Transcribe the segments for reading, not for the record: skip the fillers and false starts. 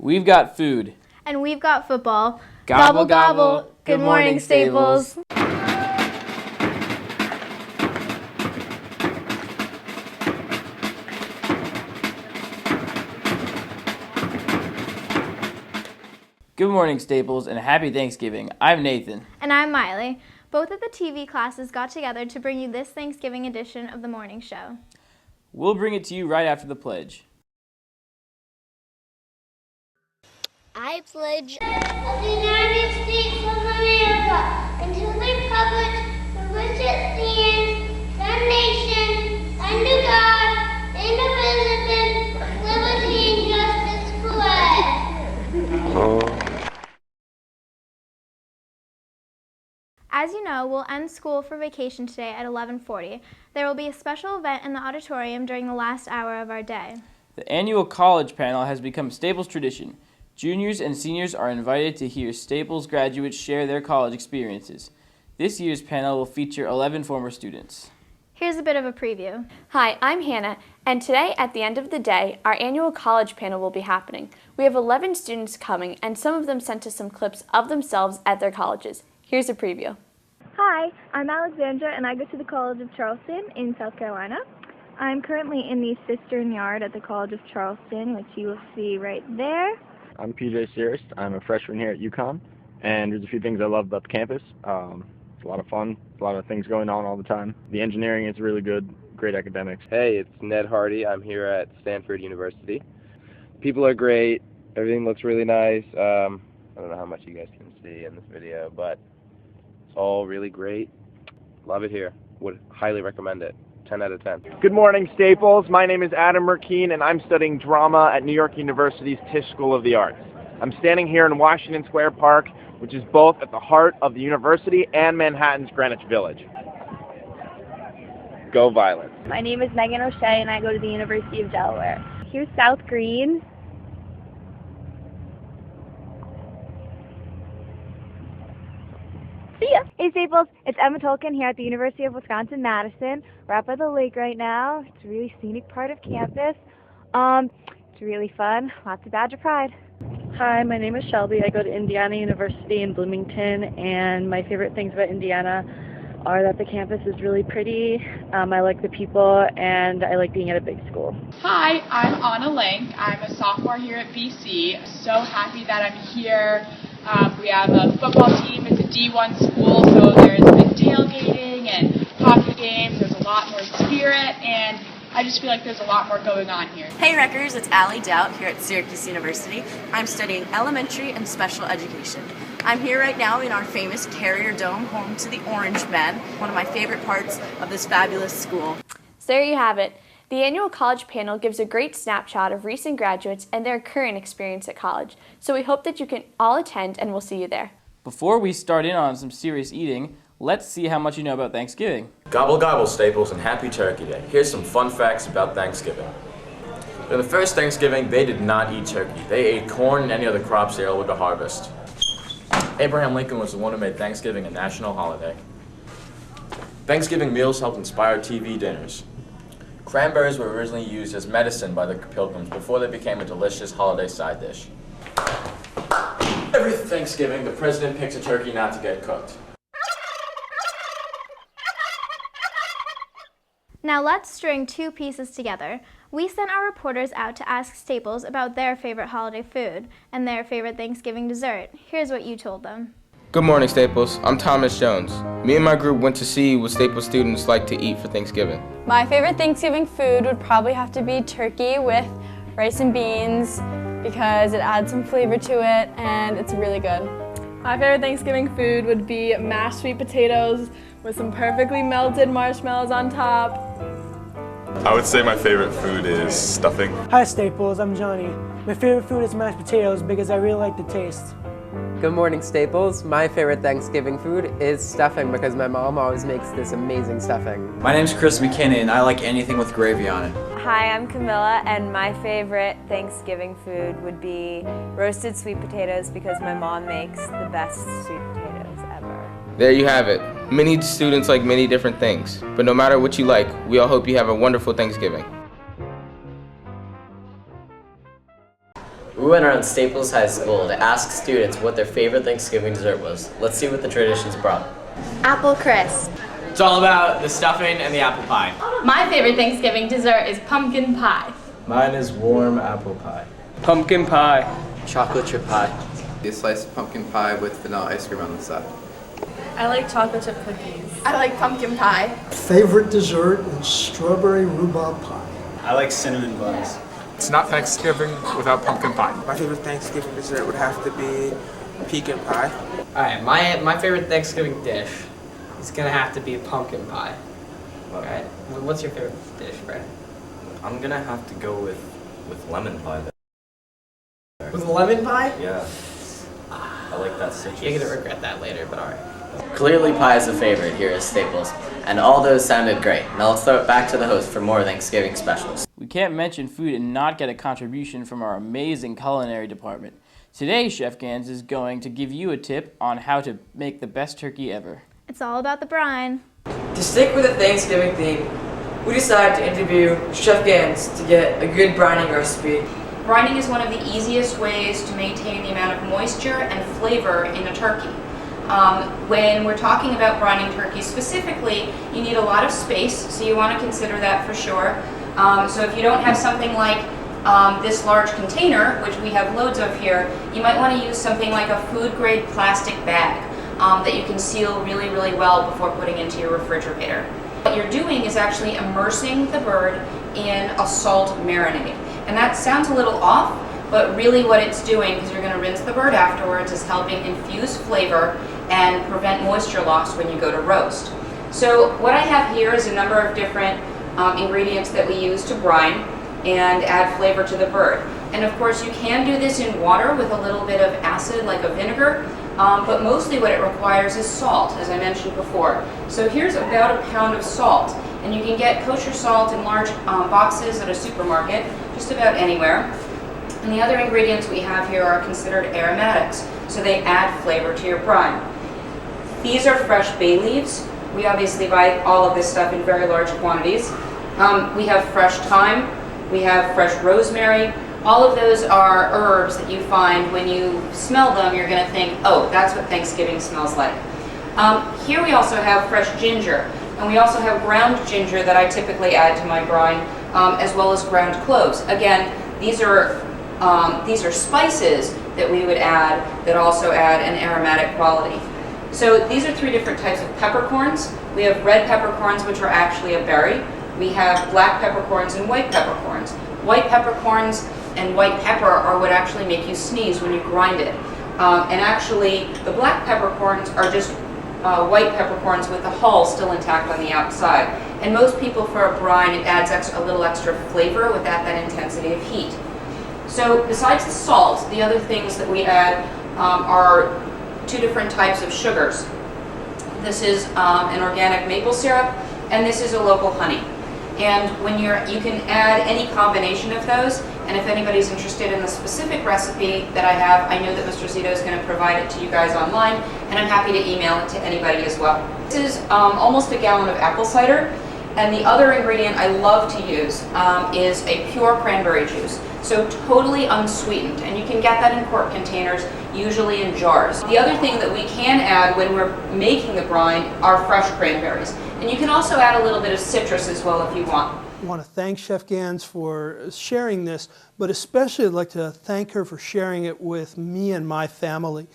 We've got food. And we've got football. Gobble, gobble. Good morning, Staples. Good morning, Staples, and happy Thanksgiving. I'm Nathan. And I'm Miley. Both of the TV classes got together to bring you this Thanksgiving edition of the morning show. We'll bring it to you right after the pledge. I pledge of the United States of America and to the republic for which it stands, one nation, under God, indivisible, with liberty and justice for all. As you know, we'll end school for vacation today at 11:40. There will be a special event in the auditorium during the last hour of our day. The annual college panel has become Staples tradition. Juniors and seniors are invited to hear Staples graduates share their college experiences. This year's panel will feature 11 former students. Here's a bit of a preview. Hi, I'm Hannah, and today at the end of the day, our annual college panel will be happening. We have 11 students coming, and some of them sent us some clips of themselves at their colleges. Here's a preview. Hi, I'm Alexandra, and I go to the College of Charleston in South Carolina. I'm currently in the cistern yard at the College of Charleston, which you will see right there. I'm PJ Searist. I'm a freshman here at UConn, and there's a few things I love about the campus. It's a lot of fun, a lot of things going on all the time. The engineering is really good, great academics. Hey, it's Ned Hardy. I'm here at Stanford University. People are great. Everything looks really nice. I don't know how much you guys can see in this video, but it's all really great. Love it here. Would highly recommend it. 10 out of 10. Good morning, Staples. My name is Adam Merkeen, and I'm studying drama at New York University's Tisch School of the Arts. I'm standing here in Washington Square Park, which is both at the heart of the university and Manhattan's Greenwich Village. Go Violence. My name is Megan O'Shea, and I go to the University of Delaware. Here's South Green. See ya. Hey, Staples. It's Emma Tolkien here at the University of Wisconsin-Madison. We're out by the lake right now. It's a really scenic part of campus. It's really fun. Lots of Badger pride. Hi, my name is Shelby. I go to Indiana University in Bloomington, and my favorite things about Indiana are that the campus is really pretty. I like the people, and I like being at a big school. Hi, I'm Anna Lank. I'm a sophomore here at BC. So happy that I'm here. We have a football team. It's a D1 school, so there's big tailgating and hockey games. There's a lot more spirit, and I just feel like there's a lot more going on here. Hey Wreckers, it's Allie Dowd here at Syracuse University. I'm studying elementary and special education. I'm here right now in our famous Carrier Dome, home to the Orange Men, one of my favorite parts of this fabulous school. So there you have it. The annual college panel gives a great snapshot of recent graduates and their current experience at college. So we hope that you can all attend, and we'll see you there. Before we start in on some serious eating, let's see how much you know about Thanksgiving. Gobble gobble, Staples, and happy Turkey Day. Here's some fun facts about Thanksgiving. In the first Thanksgiving, they did not eat turkey. They ate corn and any other crops they were able to harvest. Abraham Lincoln was the one who made Thanksgiving a national holiday. Thanksgiving meals helped inspire TV dinners. Cranberries were originally used as medicine by the Pilgrims before they became a delicious holiday side dish. Every Thanksgiving, the president picks a turkey not to get cooked. Now let's string two pieces together. We sent our reporters out to ask Staples about their favorite holiday food and their favorite Thanksgiving dessert. Here's what you told them. Good morning, Staples. I'm Thomas Jones. Me and my group went to see what Staples students like to eat for Thanksgiving. My favorite Thanksgiving food would probably have to be turkey with rice and beans because it adds some flavor to it and it's really good. My favorite Thanksgiving food would be mashed sweet potatoes with some perfectly melted marshmallows on top. I would say my favorite food is stuffing. Hi Staples, I'm Johnny. My favorite food is mashed potatoes because I really like the taste. Good morning, Staples. My favorite Thanksgiving food is stuffing because my mom always makes this amazing stuffing. My name's Chris McKinnon. I like anything with gravy on it. Hi, I'm Camilla, and my favorite Thanksgiving food would be roasted sweet potatoes because my mom makes the best sweet potatoes ever. There you have it. Many students like many different things, but no matter what you like, we all hope you have a wonderful Thanksgiving. We went around Staples High School to ask students what their favorite Thanksgiving dessert was. Let's see what the traditions brought. Apple crisp. It's all about the stuffing and the apple pie. My favorite Thanksgiving dessert is pumpkin pie. Mine is warm apple pie. Pumpkin pie. Chocolate chip pie. A slice of pumpkin pie with vanilla ice cream on the side. I like chocolate chip cookies. I like pumpkin pie. Favorite dessert is strawberry rhubarb pie. I like cinnamon buns. It's not Thanksgiving without pumpkin pie. My favorite Thanksgiving dessert would have to be pecan pie. Alright, my favorite Thanksgiving dish is gonna have to be pumpkin pie. Alright, what's your favorite dish, Brad? I'm gonna have to go with lemon pie there. With lemon pie? Yeah. I like that citrus. You're gonna regret that later, but alright. Clearly pie is a favorite here at Staples, and all those sounded great. Now let's throw it back to the host for more Thanksgiving specials. We can't mention food and not get a contribution from our amazing culinary department. Today, Chef Gans is going to give you a tip on how to make the best turkey ever. It's all about the brine. To stick with the Thanksgiving theme, we decided to interview Chef Gans to get a good brining recipe. Brining is one of the easiest ways to maintain the amount of moisture and flavor in a turkey. When we're talking about brining turkey specifically, you need a lot of space, so you want to consider that for sure. So if you don't have something like this large container, which we have loads of here, you might want to use something like a food-grade plastic bag that you can seal really, really well before putting into your refrigerator. What you're doing is actually immersing the bird in a salt marinade. And that sounds a little off, but really what it's doing, because you're going to rinse the bird afterwards, is helping infuse flavor and prevent moisture loss when you go to roast. So what I have here is a number of different ingredients that we use to brine and add flavor to the bird. And of course you can do this in water with a little bit of acid like a vinegar, but mostly what it requires is salt, as I mentioned before. So here's about a pound of salt, and you can get kosher salt in large boxes at a supermarket, just about anywhere. And the other ingredients we have here are considered aromatics, so they add flavor to your brine. These are fresh bay leaves. We obviously buy all of this stuff in very large quantities. We have fresh thyme, we have fresh rosemary. All of those are herbs that you find when you smell them, you're going to think, oh, that's what Thanksgiving smells like. Here we also have fresh ginger, and we also have ground ginger that I typically add to my brine, as well as ground cloves. Again, these are spices that we would add that also add an aromatic quality. So these are 3 different types of peppercorns. We have red peppercorns, which are actually a berry. We have black peppercorns and white peppercorns. White peppercorns and white pepper are what actually make you sneeze when you grind it. And actually, the black peppercorns are just white peppercorns with the hull still intact on the outside. And most people, for a brine, it adds a little extra flavor without that intensity of heat. So besides the salt, the other things that we add are 2 different types of sugars. This is an organic maple syrup, and this is a local honey. And when you can add any combination of those, and if anybody's interested in the specific recipe that I have, I know that Mr. Zito is going to provide it to you guys online, and I'm happy to email it to anybody as well. This is almost a gallon of apple cider, and the other ingredient I love to use is a pure cranberry juice. So totally unsweetened, and you can get that in quart containers, usually in jars. The other thing that we can add when we're making the brine are fresh cranberries. And you can also add a little bit of citrus as well if you want. I want to thank Chef Gans for sharing this, but especially I'd like to thank her for sharing it with me and my family.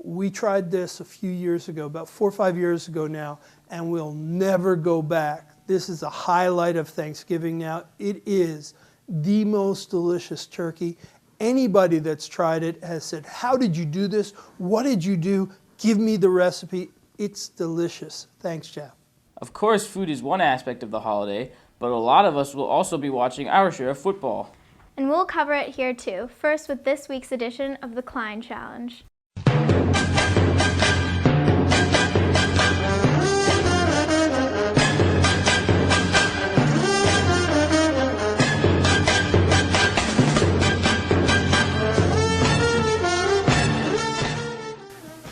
We tried this a few years ago, about 4 or 5 years ago now, and we'll never go back. This is a highlight of Thanksgiving now. It is the most delicious turkey. Anybody that's tried it has said, how did you do this? What did you do? Give me the recipe. It's delicious. Thanks, Chef. Of course, food is one aspect of the holiday, but a lot of us will also be watching our share of football. And we'll cover it here too, first with this week's edition of the Klein Challenge.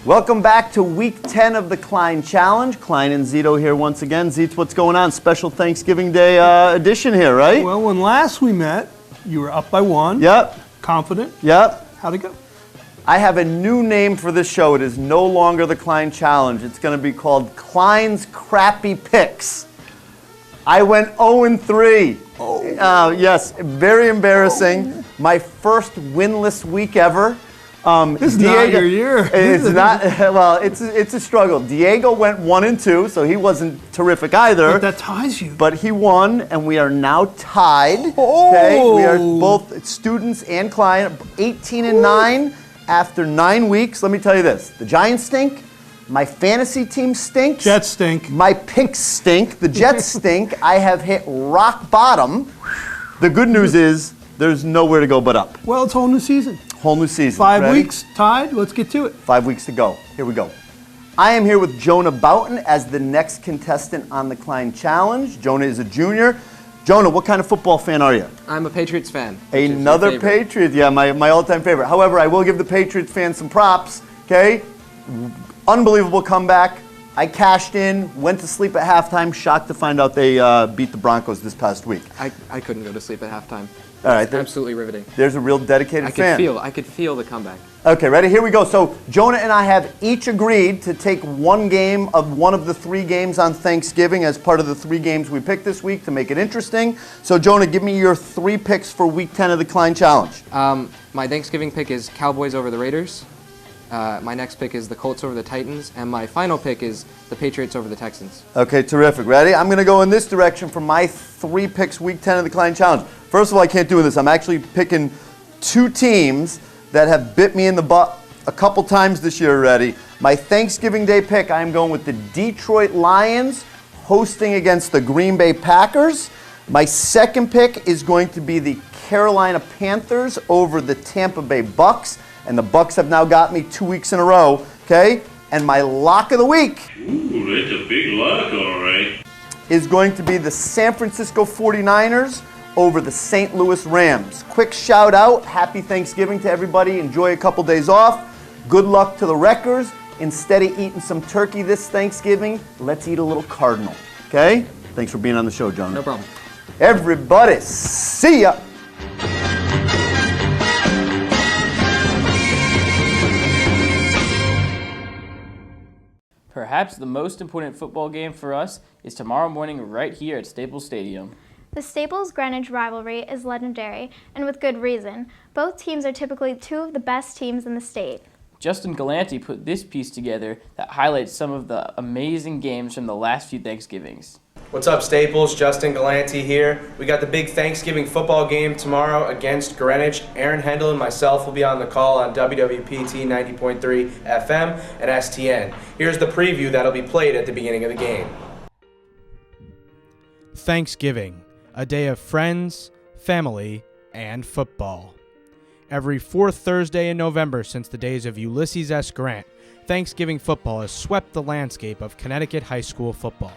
Welcome back to week 10 of the Klein Challenge. Klein and Zito here once again. Zito, what's going on? Special Thanksgiving Day edition here, right? Well, when last we met, you were up by 1. Yep. Confident? Yep. How'd it go? I have a new name for this show. It is no longer the Klein Challenge. It's going to be called Klein's Crappy Picks. I went 0-3. Yes, very embarrassing. My first winless week ever. This is not your year. It's not. Well, it's a struggle. Diego went 1-2, so he wasn't terrific either. But that ties you. But he won, and we are now tied. Okay, we are both students and client, 18-9 after 9 weeks. Let me tell you this: the Giants stink. My fantasy team stinks. Jets stink. My picks stink. The Jets stink. I have hit rock bottom. The good news is there's nowhere to go but up. Well, it's a whole new season. Whole new season. 5 Ready? weeks, tied. Let's get to it. 5 weeks to go. Here we go. I am here with Jonah Boughton as the next contestant on the Klein Challenge. Jonah is a junior. Jonah, what kind of football fan are you? I'm a Patriots fan. Another Patriot. Yeah, my all-time favorite. However, I will give the Patriots fans some props. Okay? Unbelievable comeback. I cashed in, went to sleep at halftime, shocked to find out they beat the Broncos this past week. I couldn't go to sleep at halftime. All right, absolutely riveting. There's a real dedicated fan. I could feel the comeback. Okay, ready? Here we go. So Jonah and I have each agreed to take one game of one of the 3 games on Thanksgiving as part of the 3 games we picked this week to make it interesting. So Jonah, give me your 3 picks for week 10 of the Klein Challenge. My Thanksgiving pick is Cowboys over the Raiders. My next pick is the Colts over the Titans. And my final pick is the Patriots over the Texans. Okay, terrific. Ready? I'm going to go in this direction for my 3 picks week 10 of the Klein Challenge. First of all, I can't do this. I'm actually picking 2 teams that have bit me in the butt a couple times this year already. My Thanksgiving Day pick, I am going with the Detroit Lions hosting against the Green Bay Packers. My second pick is going to be the Carolina Panthers over the Tampa Bay Bucks. And the Bucks have now got me 2 weeks in a row, okay? And my lock of the week Ooh, that's a big lock, all right. is going to be the San Francisco 49ers over the St. Louis Rams. Quick shout out, happy Thanksgiving to everybody. Enjoy a couple days off. Good luck to the Wreckers. Instead of eating some turkey this Thanksgiving, let's eat a little Cardinal, okay? Thanks for being on the show, John. No problem. Everybody, see ya. Perhaps the most important football game for us is tomorrow morning right here at Staples Stadium. The Staples-Greenwich rivalry is legendary, and with good reason. Both teams are typically 2 of the best teams in the state. Justin Galanti put this piece together that highlights some of the amazing games from the last few Thanksgivings. What's up, Staples? Justin Galanti here. We got the big Thanksgiving football game tomorrow against Greenwich. Aaron Hendel and myself will be on the call on WWPT 90.3 FM and STN. Here's the preview that'll be played at the beginning of the game. Thanksgiving, a day of friends, family, and football. Every 4th Thursday in November since the days of Ulysses S. Grant, Thanksgiving football has swept the landscape of Connecticut high school football.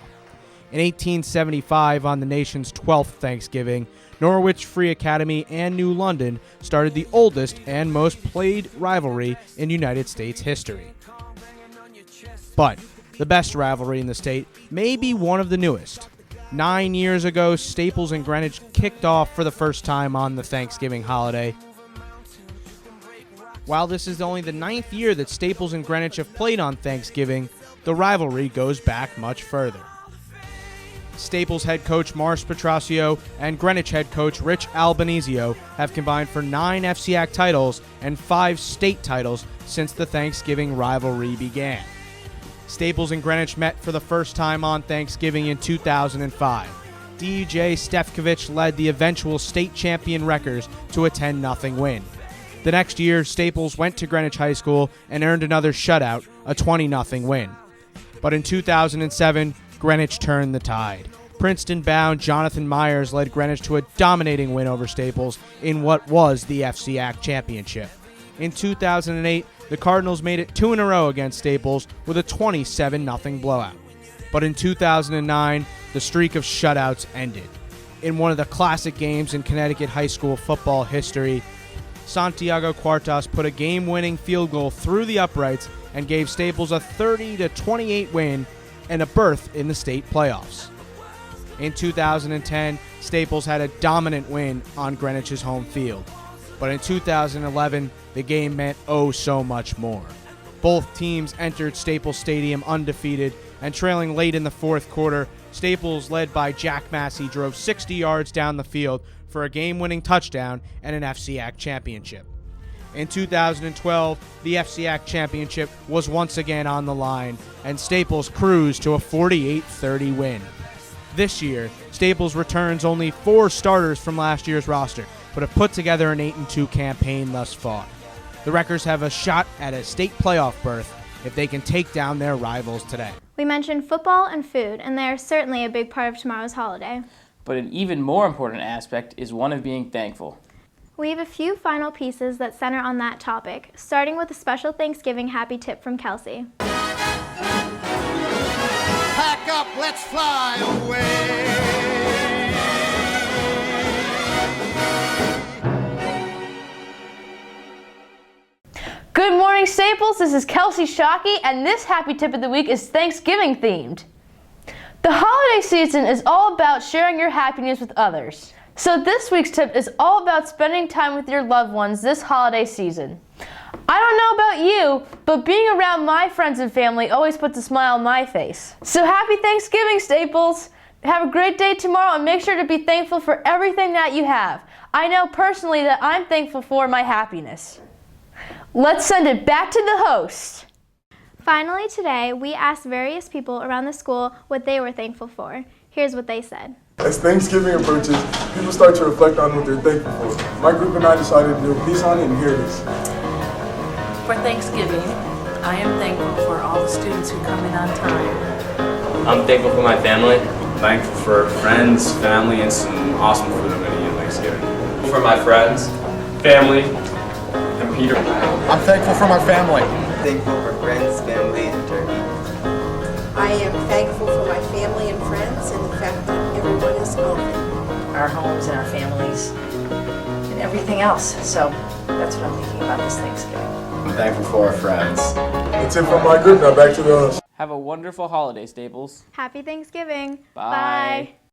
In 1875, on the nation's 12th Thanksgiving, Norwich Free Academy and New London started the oldest and most played rivalry in United States history. But the best rivalry in the state may be one of the newest. 9 years ago, Staples and Greenwich kicked off for the first time on the Thanksgiving holiday. While this is only the 9th year that Staples and Greenwich have played on Thanksgiving, the rivalry goes back much further. Staples head coach Morris Petrosio and Greenwich head coach Rich Albanizio have combined for 9 FCIAC titles and 5 state titles since the Thanksgiving rivalry began. Staples and Greenwich met for the first time on Thanksgiving in 2005. DJ Stefkovich led the eventual state champion Wreckers to a 10-0 win. The next year, Staples went to Greenwich High School and earned another shutout, a 20-0 win. But in 2007, Greenwich turned the tide. Princeton-bound Jonathan Myers led Greenwich to a dominating win over Staples in what was the FCIAC championship. In 2008, the Cardinals made it 2 in a row against Staples with a 27-0 blowout. But in 2009, the streak of shutouts ended. In one of the classic games in Connecticut high school football history, Santiago Cuartas put a game-winning field goal through the uprights and gave Staples a 30-28 win and a berth in the state playoffs. In 2010, Staples had a dominant win on Greenwich's home field. But in 2011, the game meant oh so much more. Both teams entered Staples Stadium undefeated, and trailing late in the fourth quarter, Staples, led by Jack Massey, drove 60 yards down the field for a game-winning touchdown and an FCIAC championship. In 2012, the FCIAC championship was once again on the line, and Staples cruised to a 48-30 win. This year, Staples returns only 4 starters from last year's roster, but have put together an 8-2 campaign thus far. The Wreckers have a shot at a state playoff berth if they can take down their rivals today. We mentioned football and food, and they are certainly a big part of tomorrow's holiday. But an even more important aspect is one of being thankful. We have a few final pieces that center on that topic, starting with a special Thanksgiving happy tip from Kelsey. Pack up, let's fly away. Good morning, Staples. This is Kelsey Shockey, and this happy tip of the week is Thanksgiving themed. The holiday season is all about sharing your happiness with others. So this week's tip is all about spending time with your loved ones this holiday season. I don't know about you, but being around my friends and family always puts a smile on my face. So happy Thanksgiving, Staples! Have a great day tomorrow and make sure to be thankful for everything that you have. I know personally that I'm thankful for my happiness. Let's send it back to the host. Finally today, we asked various people around the school what they were thankful for. Here's what they said. As Thanksgiving approaches, people start to reflect on what they're thankful for. My group and I decided to do a piece on it, and here it is. For Thanksgiving, I am thankful for all the students who come in on time. I'm thankful for my family. Thankful for friends, family, and some awesome food I'm going to eat on Thanksgiving. For my friends, family, and Peter. I'm thankful for my family. Thankful for friends, family, and turkey. I am thankful for my family and friends and the fact that everyone is healthy. Our homes and our families and everything else. So that's what I'm thinking about this Thanksgiving. I'm thankful for our friends. That's it from my group. Now back to the host. Have a wonderful holiday, Staples. Happy Thanksgiving. Bye. Bye.